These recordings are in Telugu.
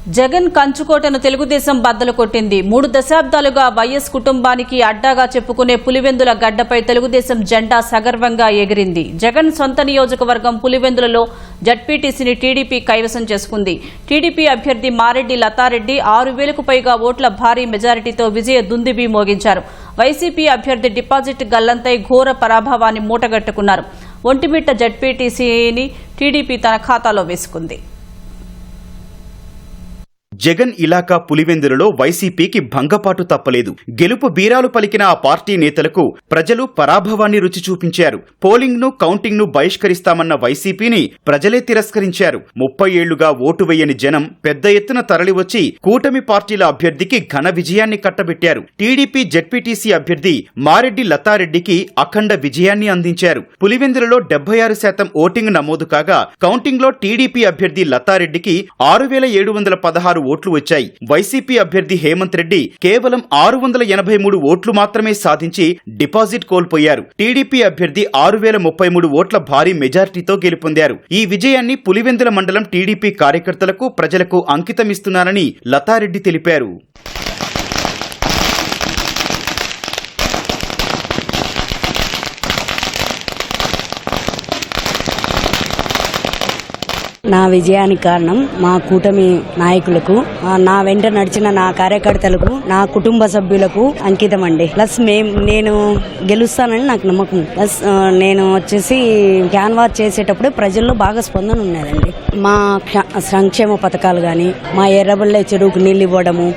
జగన్ కంచుకోటను తెలుగుదేశం బద్దలు కొట్టింది. 3 దశాబ్దాలుగా వైఎస్ కుటుంబానికి అడ్డాగా చెప్పుకునే పులివెందుల గడ్డపై తెలుగుదేశం జెండా సగర్వంగా ఎగిరింది. జగన్ సొంత నియోజకవర్గం పులివెందులలో జడ్పీటీసీని టీడీపీ కైవసం చేసుకుంది. టీడీపీ అభ్యర్థి మారెడ్డి లతారెడ్డి 6,000కు పైగా ఓట్ల భారీ మెజారిటీతో విజయ దుందుబి మోగించారు. వైసీపీ అభ్యర్థి డిపాజిట్ గల్లంతై ఘోర పరాభవాన్ని మూటగట్టుకున్నారు. ఒంటిమిట్ట జడ్పీటీసీని టీడీపీ తన ఖాతాలో వేసుకుంది. జగన్ ఇలాకా పులివెందులలో వైసీపీకి భంగపాటు తప్పలేదు. గెలుపు బీరాలు పలికిన ఆ పార్టీ నేతలకు ప్రజలు పరాభవాన్ని రుచి చూపించారు. పోలింగ్ ను కౌంటింగ్ ను బహిష్కరిస్తామన్న వైసీపీని ప్రజలే తిరస్కరించారు. 30 ఏళ్లుగా ఓటు వేయని జనం పెద్ద ఎత్తున తరలివచ్చి కూటమి పార్టీల అభ్యర్థికి ఘన విజయాన్ని కట్టబెట్టారు. టీడీపీ జడ్పీటీసీ అభ్యర్థి మారెడ్డి లతారెడ్డికి అఖండ విజయాన్ని అందించారు. పులివెందులలో 76% ఓటింగ్ నమోదు కాగా కౌంటింగ్ లో టీడీపీ అభ్యర్థి లతారెడ్డికి 6,716 ఓట్లు వచ్చాయి. వైసీపీ అభ్యర్థి హేమంత్ రెడ్డి కేవలం 683 ఓట్లు మాత్రమే సాధించి డిపాజిట్ కోల్పోయారు. టీడీపీ అభ్యర్థి 6,033 ఓట్ల భారీ మెజారిటీతో గెలుపొందారు. ఈ విజయాన్ని పులివెందుల మండలం టీడీపీ కార్యకర్తలకు ప్రజలకు అంకితమిస్తున్నానని లతారెడ్డి తెలిపారు. నా విజయానికి కారణం మా కూటమి నాయకులకు, నా వెంట నడిచిన నా కార్యకర్తలకు, నా కుటుంబ సభ్యులకు అంకితం అండి. ప్లస్ నేను గెలుస్తానని నాకు నమ్మకం. ప్లస్ నేను వచ్చేసి క్యాన్వాస్ చేసేటప్పుడు ప్రజల్లో బాగా స్పందన ఉన్నదండి. మా సంక్షేమ పథకాలు గాని, మా ఎర్రబల్లె చెరువుకు నీళ్లు ఇవ్వడము,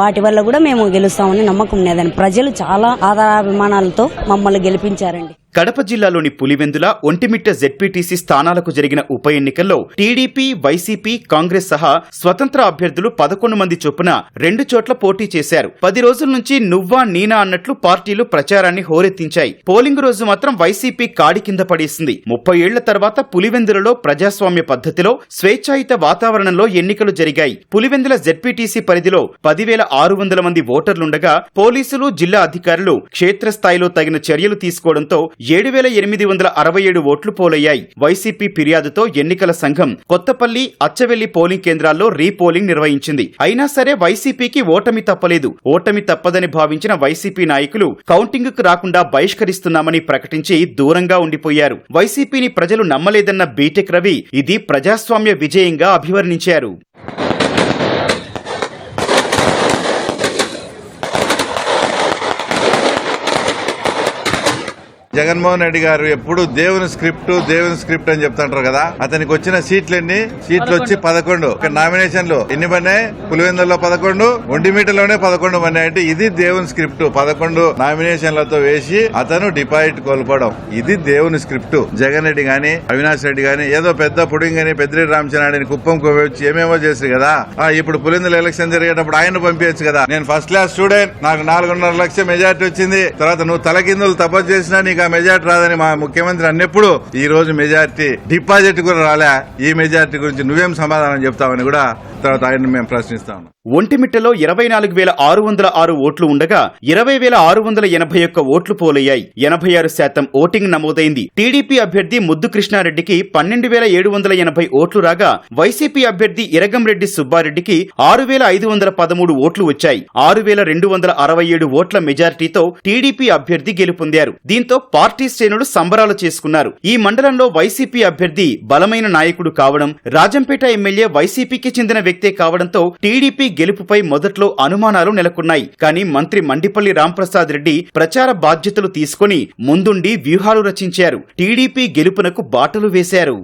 వాటి వల్ల కూడా మేము గెలుస్తామని నమ్మకం ఉన్నదండి. ప్రజలు చాలా ఆదరాభిమానాలతో మమ్మల్ని గెలిపించారండి. కడప జిల్లాలోని పులివెందుల, ఒంటిమిట్ట జెడ్పీటీసీ స్థానాలకు జరిగిన ఉప ఎన్నికల్లో టీడీపీ, వైసీపీ, కాంగ్రెస్ సహా స్వతంత్ర అభ్యర్థులు 11 మంది చొప్పున 2 చోట్ల పోటీ చేశారు. 10 రోజుల నుంచి నువ్వా నీనా అన్నట్లు పార్టీలు ప్రచారాన్ని హోరెత్తించాయి. పోలింగ్ రోజు మాత్రం వైసీపీ కాడి కింద పడేసింది. 30 ఏళ్ల తర్వాత పులివెందులలో ప్రజాస్వామ్య పద్ధతిలో స్వేచ్ఛాయుత వాతావరణంలో ఎన్నికలు జరిగాయి. పులివెందుల జెడ్పీటీసీ పరిధిలో 10,600 మంది ఓటర్లుండగా పోలీసులు, జిల్లా అధికారులు క్షేత్రస్థాయిలో తగిన చర్యలు తీసుకోవడంతో 7,867 ఓట్లు పోలయ్యాయి. వైసీపీ ఫిర్యాదుతో ఎన్నికల సంఘం కొత్తపల్లి, అచ్చవెల్లి పోలింగ్ కేంద్రాల్లో రీపోలింగ్ నిర్వహించింది. అయినా సరే వైసీపీకి ఓటమి తప్పలేదు. ఓటమి తప్పదని భావించిన వైసీపీ నాయకులు కౌంటింగ్ కు రాకుండా బహిష్కరిస్తున్నామని ప్రకటించి దూరంగా ఉండిపోయారు. వైసీపీని ప్రజలు నమ్మలేదన్న బీటెక్ రవి ఇది ప్రజాస్వామ్య విజయంగా అభివర్ణించారు. జగన్మోహన్ రెడ్డి గారు ఎప్పుడు దేవుని స్క్రిప్ట్ అని చెప్తుంటారు కదా. అతనికి వచ్చిన సీట్లు వచ్చి 11. నామినేషన్లు ఎన్ని పడినాయి? పులివెందుల్లో 11, ఒంటిమిట్టలోనే 11 పడినాయి. అంటే ఇది దేవుని స్క్రిప్ట్. 11 నామినేషన్లతో వేసి అతను డిపాజిట్ కోల్పోవడం, ఇది దేవుని స్క్రిప్ట్. జగన్ రెడ్డి గాని, అవినాష్ రెడ్డి గాని ఏదో పెద్ద పుడింగ్ అని పెద్దిరెడ్డి రామచంద్రారెడ్డిని కుప్పం వచ్చి ఏమేమో చేశారు కదా. ఇప్పుడు పులివెందుల ఎలక్షన్ జరిగేటప్పుడు ఆయన పంపించచ్చు కదా. నేను ఫస్ట్ క్లాస్ స్టూడెంట్, నాకు 4.5 లక్షల మెజార్టీ వచ్చింది. తర్వాత నువ్వు తలకిందులు తపస్సు చేసినా నీకు మెజార్టీ రాదని మా ముఖ్యమంత్రి అన్నప్పుడు ఈ రోజు మెజార్టీ డిపాజిట్ కూడా రాలే. ఈ మెజార్టీ గురించి నువ్వేం సమాధానం చెప్తావని కూడా తర్వాత ఆయన మేము ప్రశ్నిస్తాం. ఒంటిమిట్టలో 24,606 ఓట్లు ఉండగా 20,681 ఓట్లు పోలయ్యాయి. 86% ఓటింగ్ నమోదైంది. టీడీపీ అభ్యర్థి ముద్దు కృష్ణారెడ్డికి 12,780 ఓట్లు రాగా వైసీపీ అభ్యర్థి ఇరగంరెడ్డి సుబ్బారెడ్డికి 6,513 ఓట్లు వచ్చాయి. 6,267 ఓట్ల మెజారిటీతో టీడీపీ అభ్యర్థి గెలుపొందారు. దీంతో పార్టీ శ్రేణులు సంబరాలు చేసుకున్నారు. ఈ మండలంలో వైసీపీ అభ్యర్థి బలమైన నాయకుడు కావడం, రాజంపేట ఎమ్మెల్యే వైసీపీకి చెందిన వ్యక్తే కావడంతో టీడీపీ గెలుపుపై మొదట్లో అనుమానాలు నెలకొన్నాయి. కానీ మంత్రి మండిపల్లి రాంప్రసాద్ రెడ్డి ప్రచార బాధ్యతలు తీసుకుని ముందుండి వ్యూహాలు రచించారు. టీడీపీ గెలుపునకు బాటలు వేశారు.